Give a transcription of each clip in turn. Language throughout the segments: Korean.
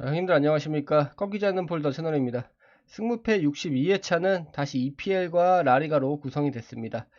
자, 형님들 안녕하십니까. 꺾이지 않는 폴더 채널입니다. 승무패 62회차는 다시 EPL과 라리가로 구성이 됐습니다.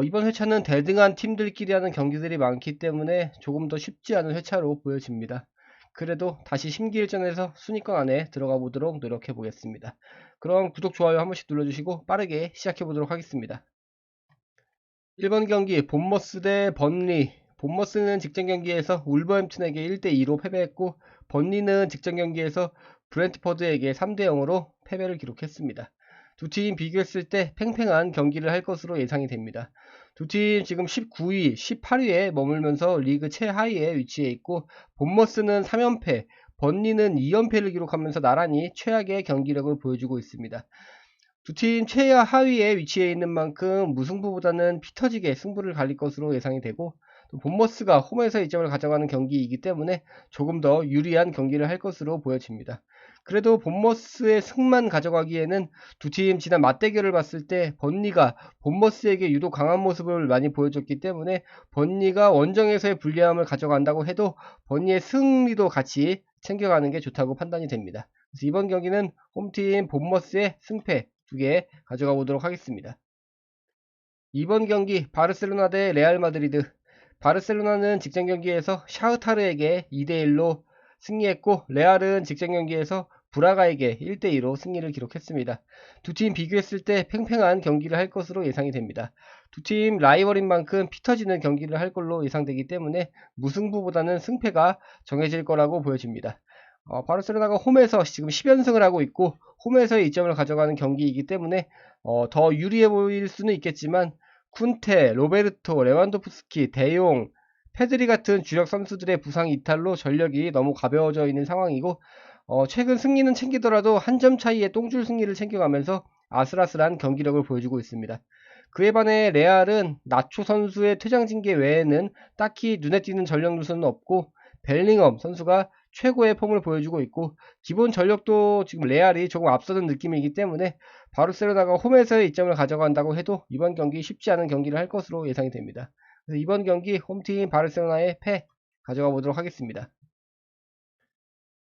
이번 회차는 대등한 팀들끼리 하는 경기들이 많기 때문에 조금 더 쉽지 않은 회차로 보여집니다. 그래도 다시 심기일전에서 순위권 안에 들어가 보도록 노력해 보겠습니다. 그럼 구독, 좋아요 한 번씩 눌러주시고 빠르게 시작해 보도록 하겠습니다. 1번 경기 본머스 대 번리. 본머스는 직전 경기에서 울버햄튼에게 1대2로 패배했고 번리는 직전 경기에서 브렌트퍼드에게 3대0으로 패배를 기록했습니다. 두 팀 비교했을 때 팽팽한 경기를 할 것으로 예상이 됩니다. 두 팀 지금 19위, 18위에 머물면서 리그 최하위에 위치해 있고 본머스는 3연패, 번리는 2연패를 기록하면서 나란히 최악의 경기력을 보여주고 있습니다. 두 팀 최하 하위에 위치해 있는 만큼 무승부보다는 피 터지게 승부를 갈릴 것으로 예상이 되고 또 본머스가 홈에서 2점을 가져가는 경기이기 때문에 조금 더 유리한 경기를 할 것으로 보여집니다. 그래도 본머스의 승만 가져가기에는 두 팀 지난 맞대결을 봤을 때 번리가 본머스에게 유독 강한 모습을 많이 보여줬기 때문에 번리가 원정에서의 불리함을 가져간다고 해도 번리의 승리도 같이 챙겨가는 게 좋다고 판단이 됩니다. 그래서 이번 경기는 홈팀 본머스의 승패 2개 가져가 보도록 하겠습니다. 이번 경기 바르셀로나 대 레알 마드리드. 바르셀로나는 직전 경기에서 샤흐타르에게 2대1로 승리했고 레알은 직전 경기에서 브라가에게 1대2로 승리를 기록했습니다. 두 팀 비교했을 때 팽팽한 경기를 할 것으로 예상이 됩니다. 두 팀 라이벌인 만큼 피 터지는 경기를 할 걸로 예상되기 때문에 무승부보다는 승패가 정해질 거라고 보여집니다. 바르셀로나가 홈에서 지금 10연승을 하고 있고 홈에서 2점을 가져가는 경기이기 때문에 더 유리해 보일 수는 있겠지만 쿤테, 로베르토, 레반도프스키, 데용, 페드리 같은 주력 선수들의 부상 이탈로 전력이 너무 가벼워져 있는 상황이고 최근 승리는 챙기더라도 한 점 차이의 똥줄 승리를 챙겨가면서 아슬아슬한 경기력을 보여주고 있습니다. 그에 반해 레알은 나초 선수의 퇴장 징계 외에는 딱히 눈에 띄는 전력 누수는 없고 벨링엄 선수가 최고의 폼을 보여주고 있고 기본 전력도 지금 레알이 조금 앞서는 느낌이기 때문에 바르셀로나가 홈에서의 2점을 가져간다고 해도 이번 경기 쉽지 않은 경기를 할 것으로 예상이 됩니다. 그래서 이번 경기 홈팀 바르셀로나의 패 가져가 보도록 하겠습니다.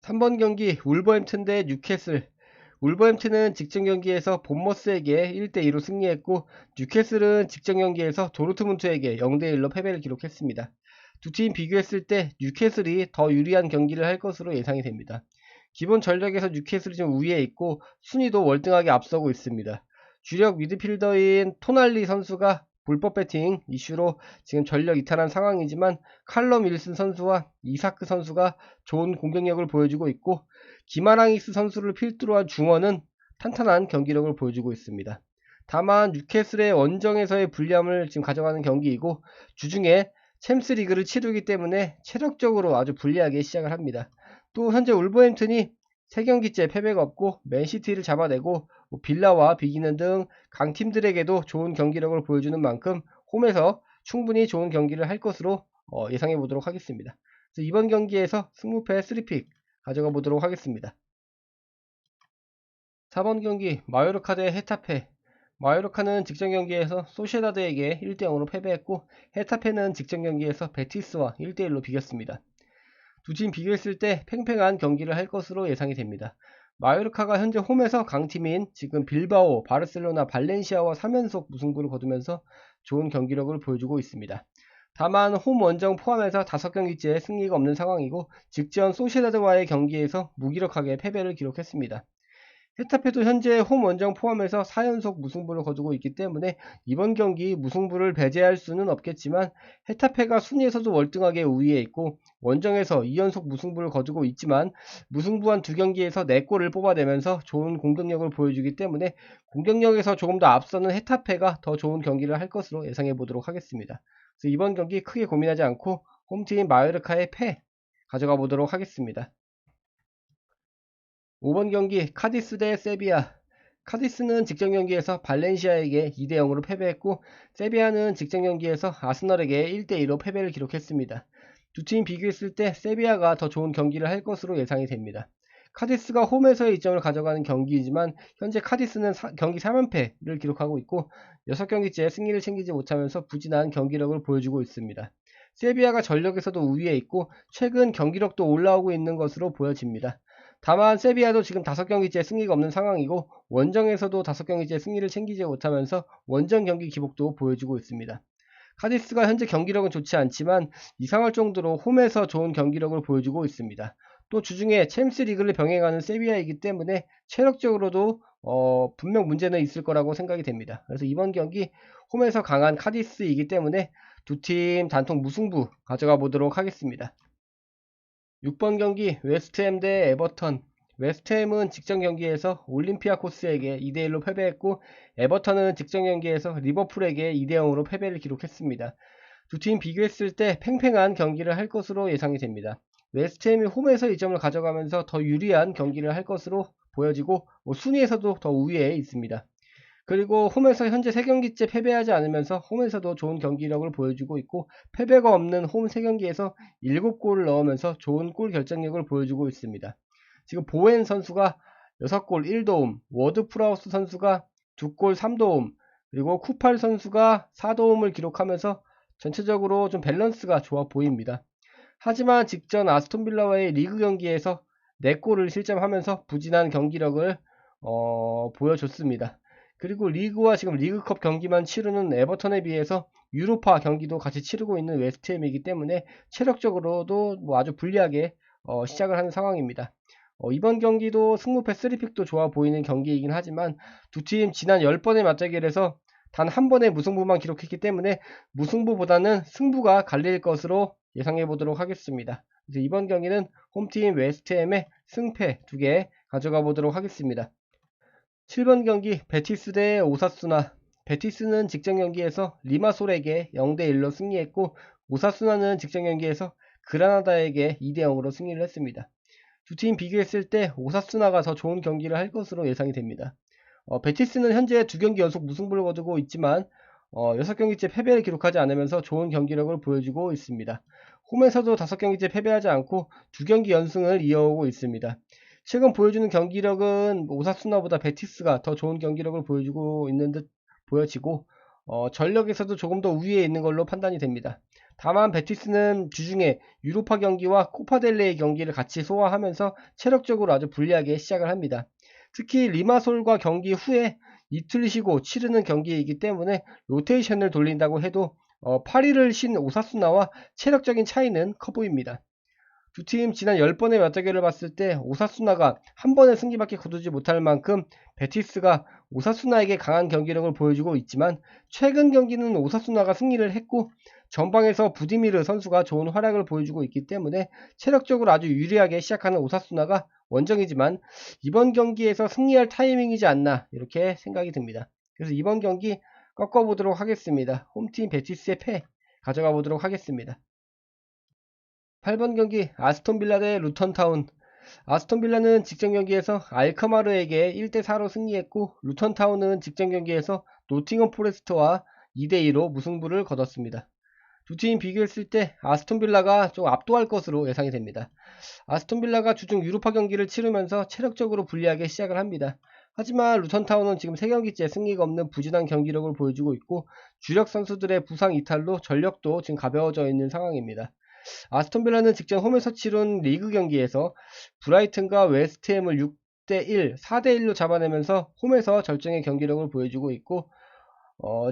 3번 경기 울버햄튼 대 뉴캐슬. 울버햄튼은 직전 경기에서 본머스에게 1대2로 승리했고 뉴캐슬은 직전 경기에서 도르트문트에게 0대1로 패배를 기록했습니다. 두 팀 비교했을 때 뉴캐슬이 더 유리한 경기를 할 것으로 예상이 됩니다. 기본 전력에서 뉴캐슬이 좀 우위에 있고 순위도 월등하게 앞서고 있습니다. 주력 미드필더인 토날리 선수가 불법 배팅 이슈로 지금 전력 이탈한 상황이지만 칼럼 윌슨 선수와 이사크 선수가 좋은 공격력을 보여주고 있고 기마랑이스 선수를 필두로 한 중원은 탄탄한 경기력을 보여주고 있습니다. 다만 뉴캐슬의 원정에서의 불리함을 지금 가져가는 경기이고 주중에 챔스리그를 치르기 때문에 체력적으로 아주 불리하게 시작을 합니다. 또 현재 울버햄튼이 3경기째 패배가 없고 맨시티를 잡아내고 빌라와 비기는 등 강팀들에게도 좋은 경기력을 보여주는 만큼 홈에서 충분히 좋은 경기를 할 것으로 예상해 보도록 하겠습니다. 그래서 이번 경기에서 승무패 3픽 가져가 보도록 하겠습니다. 4번 경기 마요르카 대 헤타페. 마요르카는 직전 경기에서 소시에다드에게 1대0으로 패배했고 헤타페는 직전 경기에서 베티스와 1대1로 비겼습니다. 두 팀 비교했을 때 팽팽한 경기를 할 것으로 예상이 됩니다. 마요르카가 현재 홈에서 강팀인 지금 빌바오, 바르셀로나, 발렌시아와 3연속 무승부를 거두면서 좋은 경기력을 보여주고 있습니다. 다만 홈 원정 포함해서 5경기째 승리가 없는 상황이고 직전 소시에다드와의 경기에서 무기력하게 패배를 기록했습니다. 헤타페도 현재 홈 원정 포함해서 4연속 무승부를 거두고 있기 때문에 이번 경기 무승부를 배제할 수는 없겠지만 헤타페가 순위에서도 월등하게 우위에 있고 원정에서 2연속 무승부를 거두고 있지만 무승부한 2경기에서 4골을 뽑아내면서 좋은 공격력을 보여주기 때문에 공격력에서 조금 더 앞서는 헤타페가 더 좋은 경기를 할 것으로 예상해 보도록 하겠습니다. 그래서 이번 경기 크게 고민하지 않고 홈팀 마요르카의 패 가져가 보도록 하겠습니다. 5번 경기 카디스 대 세비야. 카디스는 직전 경기에서 발렌시아에게 2대0으로 패배했고 세비야는 직전 경기에서 아스널에게 1대2로 패배를 기록했습니다. 두 팀 비교했을 때 세비야가 더 좋은 경기를 할 것으로 예상이 됩니다. 카디스가 홈에서의 2점을 가져가는 경기이지만 현재 카디스는 경기 3연패를 기록하고 있고 6경기째 승리를 챙기지 못하면서 부진한 경기력을 보여주고 있습니다. 세비야가 전력에서도 우위에 있고 최근 경기력도 올라오고 있는 것으로 보여집니다. 다만 세비야도 지금 5경기째 승리가 없는 상황이고 원정에서도 5경기째 승리를 챙기지 못하면서 원정 경기 기복도 보여주고 있습니다. 카디스가 현재 경기력은 좋지 않지만 이상할 정도로 홈에서 좋은 경기력을 보여주고 있습니다. 또 주중에 챔스 리그를 병행하는 세비야이기 때문에 체력적으로도 분명 문제는 있을 거라고 생각이 됩니다. 그래서 이번 경기 홈에서 강한 카디스이기 때문에 두 팀 단통 무승부 가져가 보도록 하겠습니다. 6번 경기 웨스트햄 대 에버턴. 웨스트햄은 직전 경기에서 올림피아코스에게 2대1로 패배했고 에버턴은 직전 경기에서 리버풀에게 2대0으로 패배를 기록했습니다. 두 팀 비교했을 때 팽팽한 경기를 할 것으로 예상이 됩니다. 웨스트햄이 홈에서 2점을 가져가면서 더 유리한 경기를 할 것으로 보여지고 순위에서도 더 우위에 있습니다. 그리고 홈에서 현재 3경기째 패배하지 않으면서 홈에서도 좋은 경기력을 보여주고 있고 패배가 없는 홈 3경기에서 7골을 넣으면서 좋은 골 결정력을 보여주고 있습니다. 지금 보엔 선수가 6골 1도움, 워드 프라우스 선수가 2골 3도움, 그리고 쿠팔 선수가 4도움을 기록하면서 전체적으로 좀 밸런스가 좋아 보입니다. 하지만 직전 아스톤빌라와의 리그 경기에서 4골을 실점하면서 부진한 경기력을 보여줬습니다. 그리고 리그와 지금 리그컵 경기만 치르는 에버턴에 비해서 유로파 경기도 같이 치르고 있는 웨스트햄이기 때문에 체력적으로도 아주 불리하게 시작을 하는 상황입니다. 이번 경기도 승무패 3픽도 좋아 보이는 경기이긴 하지만 두 팀 지난 10번의 맞대결에서 단 한 번의 무승부만 기록했기 때문에 무승부보다는 승부가 갈릴 것으로 예상해 보도록 하겠습니다. 그래서 이번 경기는 홈팀 웨스트햄의 승패 2개 가져가 보도록 하겠습니다. 7번 경기 베티스 대 오사수나. 베티스는 직전 경기에서 리마솔에게 0대1로 승리했고 오사수나는 직전 경기에서 그라나다에게 2대0으로 승리를 했습니다. 두 팀 비교했을 때 오사수나가 더 좋은 경기를 할 것으로 예상이 됩니다. 베티스는 현재 2경기 연속 무승부를 거두고 있지만 6경기째 패배를 기록하지 않으면서 좋은 경기력을 보여주고 있습니다. 홈에서도 5경기째 패배하지 않고 2경기 연승을 이어오고 있습니다. 최근 보여주는 경기력은 오사수나보다 베티스가 더 좋은 경기력을 보여주고 있는 듯 보여지고 전력에서도 조금 더 우위에 있는 걸로 판단이 됩니다. 다만 베티스는 주중에 유로파 경기와 코파델레이 경기를 같이 소화하면서 체력적으로 아주 불리하게 시작을 합니다. 특히 리마솔과 경기 후에 이틀 쉬고 치르는 경기이기 때문에 로테이션을 돌린다고 해도 8일을 쉰 오사수나와 체력적인 차이는 커 보입니다. 두 팀 지난 10번의 맞대결을 봤을 때 오사수나가 한 번의 승리밖에 거두지 못할 만큼 베티스가 오사수나에게 강한 경기력을 보여주고 있지만 최근 경기는 오사수나가 승리를 했고 전방에서 부디미르 선수가 좋은 활약을 보여주고 있기 때문에 체력적으로 아주 유리하게 시작하는 오사수나가 원정이지만 이번 경기에서 승리할 타이밍이지 않나 이렇게 생각이 듭니다. 그래서 이번 경기 꺾어보도록 하겠습니다. 홈팀 베티스의 패 가져가 보도록 하겠습니다. 8번 경기 아스톤빌라 대 루턴타운. 아스톤빌라는 직전 경기에서 알크마르에게 1대4로 승리했고 루턴타운은 직전 경기에서 노팅엄 포레스트와 2대2로 무승부를 거뒀습니다. 두 팀 비교했을 때 아스톤빌라가 좀 압도할 것으로 예상이 됩니다. 아스톤빌라가 주중 유로파 경기를 치르면서 체력적으로 불리하게 시작을 합니다. 하지만 루턴타운은 지금 3경기째 승리가 없는 부진한 경기력을 보여주고 있고 주력 선수들의 부상 이탈로 전력도 지금 가벼워져 있는 상황입니다. 아스톤빌라는 직전 홈에서 치른 리그 경기에서 브라이튼과 웨스트햄을 6대1, 4대1로 잡아내면서 홈에서 절정의 경기력을 보여주고 있고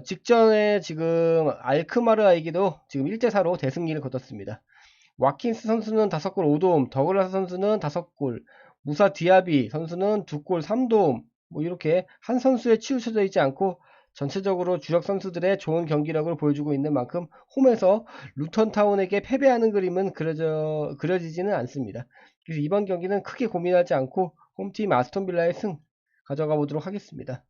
직전에 지금 알크마르에게도 지금 1대4로 대승리를 거뒀습니다. 와킨스 선수는 5골 5도움, 더글라스 선수는 5골, 무사 디아비 선수는 2골 3도움, 이렇게 한 선수에 치우쳐져 있지 않고 전체적으로 주력 선수들의 좋은 경기력을 보여주고 있는 만큼 홈에서 루턴타운에게 패배하는 그림은 그려지지는 않습니다. 그래서 이번 경기는 크게 고민하지 않고 홈팀 아스톤빌라의 승 가져가 보도록 하겠습니다.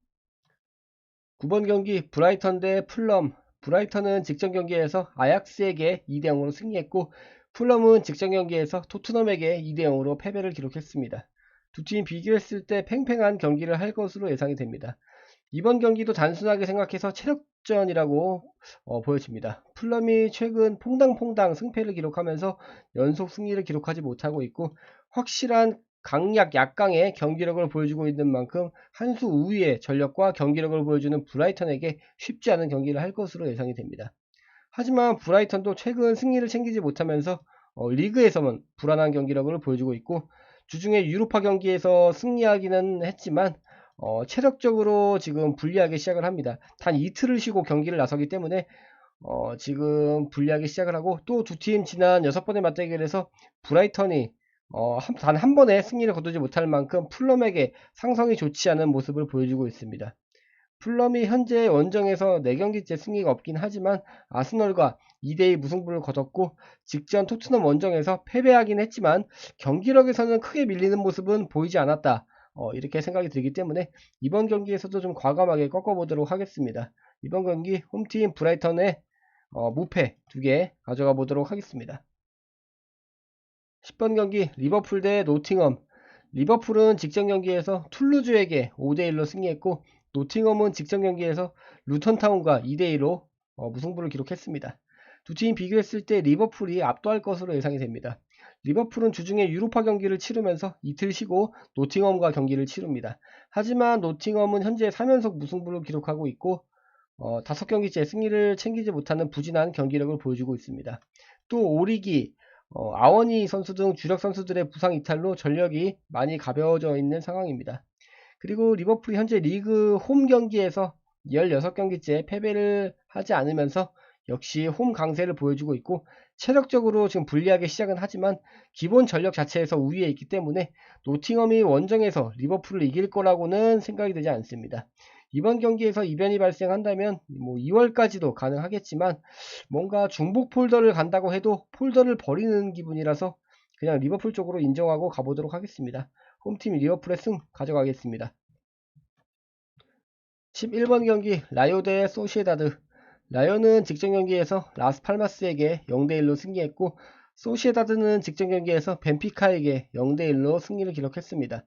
9번 경기 브라이턴 대 풀럼. 브라이턴은 직전 경기에서 아약스에게 2대0으로 승리했고 풀럼은 직전 경기에서 토트넘에게 2대0으로 패배를 기록했습니다. 두 팀 비교했을 때 팽팽한 경기를 할 것으로 예상이 됩니다. 이번 경기도 단순하게 생각해서 체력전이라고 보여집니다. 풀럼이 최근 퐁당퐁당 승패를 기록하면서 연속 승리를 기록하지 못하고 있고 확실한 강약 약강의 경기력을 보여주고 있는 만큼 한 수 우위의 전력과 경기력을 보여주는 브라이턴에게 쉽지 않은 경기를 할 것으로 예상이 됩니다. 하지만 브라이턴도 최근 승리를 챙기지 못하면서 리그에서만 불안한 경기력을 보여주고 있고 주중에 유로파 경기에서 승리하기는 했지만 체력적으로 지금 불리하게 시작을 합니다. 단 이틀을 쉬고 경기를 나서기 때문에 지금 불리하게 시작을 하고, 또 두 팀 지난 6번의 맞대결에서 브라이턴이 단 한 번의 승리를 거두지 못할 만큼 풀럼에게 상성이 좋지 않은 모습을 보여주고 있습니다. 풀럼이 현재 원정에서 4경기째 승리가 없긴 하지만 아스널과 2대2 무승부를 거뒀고, 직전 토트넘 원정에서 패배하긴 했지만 경기력에서는 크게 밀리는 모습은 보이지 않았다, 이렇게 생각이 들기 때문에 이번 경기에서도 좀 과감하게 꺾어보도록 하겠습니다. 이번 경기 홈팀 브라이턴의 무패 2개 가져가 보도록 하겠습니다. 10번 경기 리버풀 대 노팅엄. 리버풀은 직전 경기에서 툴루즈에게 5대1로 승리했고, 노팅엄은 직전 경기에서 루턴타운과 2대2로 무승부를 기록했습니다. 두 팀 비교했을 때 리버풀이 압도할 것으로 예상이 됩니다. 리버풀은 주중에 유로파 경기를 치르면서 이틀 쉬고 노팅엄과 경기를 치릅니다. 하지만 노팅엄은 현재 3연속 무승부를 기록하고 있고 5경기째 승리를 챙기지 못하는 부진한 경기력을 보여주고 있습니다. 또 오리기, 아워니 선수 등 주력 선수들의 부상 이탈로 전력이 많이 가벼워져 있는 상황입니다. 그리고 리버풀이 현재 리그 홈 경기에서 16경기째 패배를 하지 않으면서 역시 홈 강세를 보여주고 있고, 체력적으로 지금 불리하게 시작은 하지만 기본 전력 자체에서 우위에 있기 때문에 노팅엄이 원정에서 리버풀을 이길 거라고는 생각이 되지 않습니다. 이번 경기에서 이변이 발생한다면 2월까지도 가능하겠지만, 뭔가 중복 폴더를 간다고 해도 폴더를 버리는 기분이라서 그냥 리버풀 쪽으로 인정하고 가보도록 하겠습니다. 홈팀 리버풀의 승 가져가겠습니다. 11번 경기 라요 대 소시에다드. 라요는 직전 경기에서 라스팔마스에게 0대1로 승리했고, 소시에다드는 직전 경기에서 벤피카에게 0대1로 승리를 기록했습니다.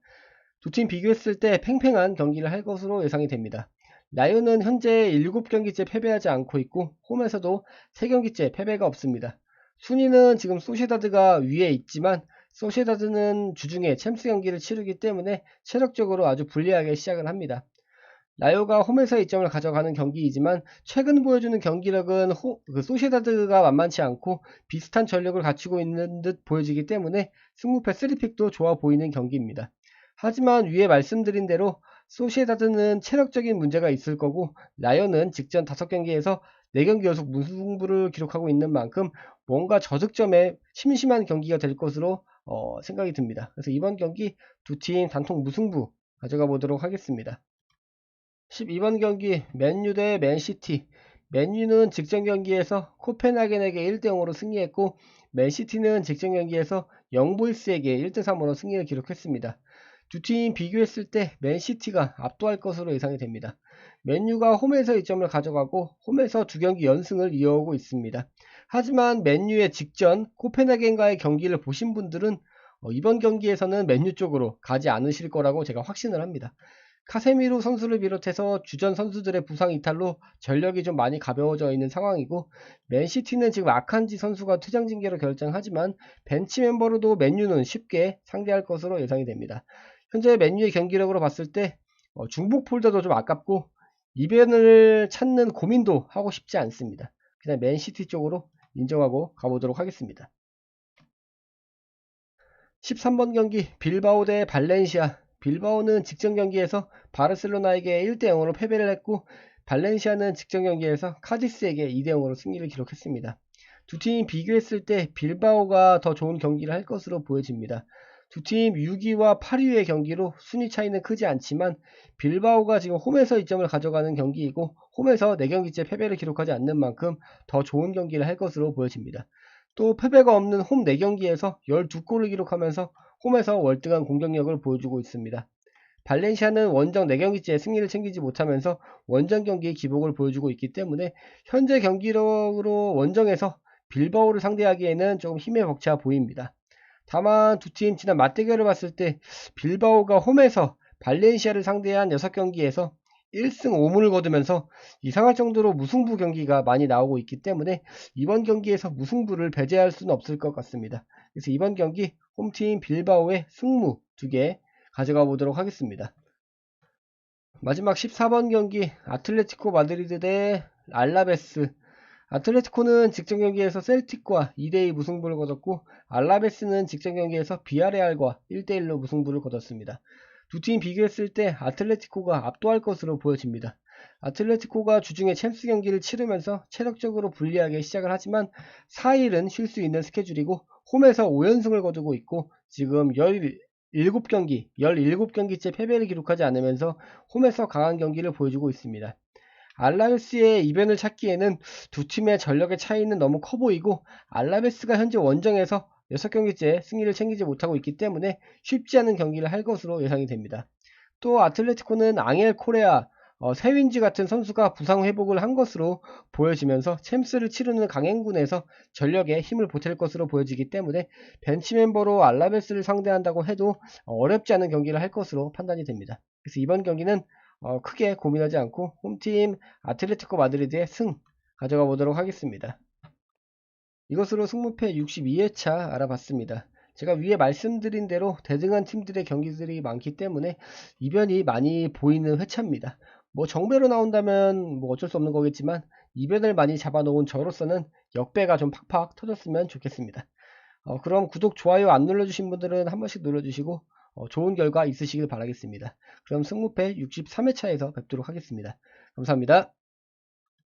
두 팀 비교했을 때 팽팽한 경기를 할 것으로 예상이 됩니다. 라요는 현재 7경기째 패배하지 않고 있고, 홈에서도 3경기째 패배가 없습니다. 순위는 지금 소시에다드가 위에 있지만 소시에다드는 주중에 챔스 경기를 치르기 때문에 체력적으로 아주 불리하게 시작을 합니다. 라요가 홈에서 2점을 가져가는 경기이지만 최근 보여주는 경기력은 소시에다드가 만만치 않고 비슷한 전력을 갖추고 있는 듯 보여지기 때문에 승무패 3픽도 좋아 보이는 경기입니다. 하지만 위에 말씀드린 대로 소시에다드는 체력적인 문제가 있을 거고, 라요는 직전 5경기에서 4경기 연속 무승부를 기록하고 있는 만큼 뭔가 저득점에 심심한 경기가 될 것으로 생각이 듭니다. 그래서 이번 경기 두 팀 단통 무승부 가져가 보도록 하겠습니다. 12번 경기 맨유 대 맨시티. 맨유는 직전 경기에서 코펜하겐에게 1대0으로 승리했고, 맨시티는 직전 경기에서 영보이스에게 1대3으로 승리를 기록했습니다. 두 팀 비교했을 때 맨시티가 압도할 것으로 예상이 됩니다. 맨유가 홈에서 2점을 가져가고 홈에서 2경기 연승을 이어오고 있습니다. 하지만 맨유의 직전 코펜하겐과의 경기를 보신 분들은 이번 경기에서는 맨유 쪽으로 가지 않으실 거라고 제가 확신을 합니다. 카세미로 선수를 비롯해서 주전 선수들의 부상 이탈로 전력이 좀 많이 가벼워져 있는 상황이고, 맨시티는 지금 아칸지 선수가 퇴장 징계로 결정하지만 벤치 멤버로도 맨유는 쉽게 상대할 것으로 예상이 됩니다. 현재 맨유의 경기력으로 봤을 때 중복 폴더도 좀 아깝고 이변을 찾는 고민도 하고 싶지 않습니다. 그냥 맨시티 쪽으로 인정하고 가보도록 하겠습니다. 13번 경기 빌바오 대 발렌시아. 빌바오는 직전 경기에서 바르셀로나에게 1대0으로 패배를 했고, 발렌시아는 직전 경기에서 카디스에게 2대0으로 승리를 기록했습니다. 두 팀 비교했을 때 빌바오가 더 좋은 경기를 할 것으로 보여집니다. 두 팀 6위와 8위의 경기로 순위 차이는 크지 않지만 빌바오가 지금 홈에서 2점을 가져가는 경기이고, 홈에서 4경기째 패배를 기록하지 않는 만큼 더 좋은 경기를 할 것으로 보여집니다. 또 패배가 없는 홈 4경기에서 12골을 기록하면서 홈에서 월등한 공격력을 보여주고 있습니다. 발렌시아는 원정 4경기째 승리를 챙기지 못하면서 원정 경기의 기복을 보여주고 있기 때문에 현재 경기력으로 원정에서 빌바오를 상대하기에는 조금 힘에 벅차 보입니다. 다만 두 팀 지난 맞대결을 봤을 때 빌바오가 홈에서 발렌시아를 상대한 6경기에서 1승 5무를 거두면서 이상할 정도로 무승부 경기가 많이 나오고 있기 때문에 이번 경기에서 무승부를 배제할 수는 없을 것 같습니다. 그래서 이번 경기 홈팀 빌바오의 승무 2개 가져가 보도록 하겠습니다. 마지막 14번 경기 아틀레티코 마드리드 대 알라베스. 아틀레티코는 직전 경기에서 셀틱과 2대2 무승부를 거뒀고 알라베스는 직전 경기에서 비아레알과 1대1로 무승부를 거뒀습니다. 두 팀 비교했을 때 아틀레티코가 압도할 것으로 보여집니다. 아틀레티코가 주중에 챔스 경기를 치르면서 체력적으로 불리하게 시작을 하지만 4일은 쉴 수 있는 스케줄이고 홈에서 5연승을 거두고 있고 지금 17경기째 패배를 기록하지 않으면서 홈에서 강한 경기를 보여주고 있습니다. 알라베스의 이변을 찾기에는 두 팀의 전력의 차이는 너무 커 보이고 알라베스가 현재 원정에서 6경기째 승리를 챙기지 못하고 있기 때문에 쉽지 않은 경기를 할 것으로 예상이 됩니다. 또 아틀레티코는 앙헬 코레아, 세윈지 같은 선수가 부상 회복을 한 것으로 보여지면서 챔스를 치르는 강행군에서 전력에 힘을 보탤 것으로 보여지기 때문에 벤치 멤버로 알라베스를 상대한다고 해도 어렵지 않은 경기를 할 것으로 판단이 됩니다. 그래서 이번 경기는 크게 고민하지 않고 홈팀 아틀레티코 마드리드의 승 가져가 보도록 하겠습니다. 이것으로 승무패 62회차 알아봤습니다. 제가 위에 말씀드린 대로 대등한 팀들의 경기들이 많기 때문에 이변이 많이 보이는 회차입니다. 뭐 정배로 나온다면 뭐 어쩔 수 없는 거겠지만 이변을 많이 잡아놓은 저로서는 역배가 좀 팍팍 터졌으면 좋겠습니다. 그럼 구독, 좋아요 안 눌러주신 분들은 한 번씩 눌러주시고 좋은 결과 있으시길 바라겠습니다. 그럼 승무패 63회차에서 뵙도록 하겠습니다. 감사합니다.